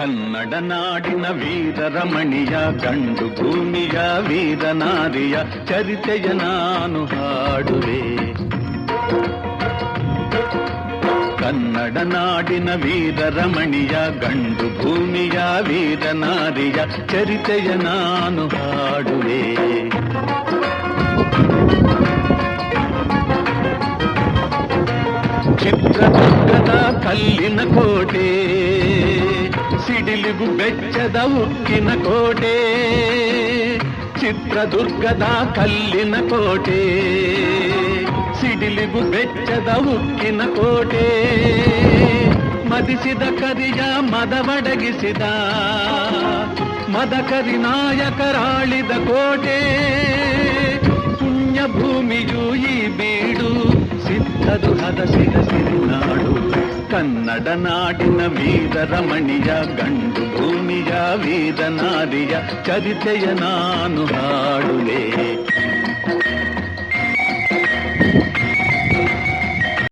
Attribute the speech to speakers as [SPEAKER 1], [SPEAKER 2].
[SPEAKER 1] ಕನ್ನಡ ನಾಡಿನ ವೀರ ರಮಣಿಯ ಗಂಡು ಭೂಮಿಯ ವೀರ ನಾರಿಯ ಚರಿತೆಯ ನಾನು ಹಾಡುವೆ. ಕನ್ನಡ ನಾಡಿನ ವೀರ ರಮಣಿಯ ಗಂಡು ಭೂಮಿಯ ವೀರ ನಾರಿಯ ಚರಿತೆಯ ನಾನು ಹಾಡುವೆ. ಚಿತ್ರದುರ್ಗದ ಕಲ್ಲಿನ ಕೋಟೆ, ಸಿಡಿಲಿಗು ಬೆಚ್ಚದ ಉಕ್ಕಿನ ಕೋಟೆ. ಚಿತ್ರದುರ್ಗದ ಕಲ್ಲಿನ ಕೋಟೆ, ಸಿಡಿಲಿಗು ಬೆಚ್ಚದ ಉಕ್ಕಿನ ಕೋಟೆ. ಮದಿಸಿದ ಕರಿಯ ಮದವಡಗಿಸಿದ ಮದಕರಿ ನಾಯಕರಾಳಿದ ಕೋಟೆ. ಪುಣ್ಯ ಭೂಮಿಯು ಈ ಬೀಡು, ಸಿದ್ಧದು ಹದಸಿದ ಸಿರಿನಾಡು. ಕನ್ನಡ ನಾಡಿನ ವೀರ ರಮಣಿಯ ಗಂಡು ಭೂಮಿಯ ವೀರ ನಾರಿಯ ಚರಿತೆಯ ನಾನು ಹಾಡುವೆ.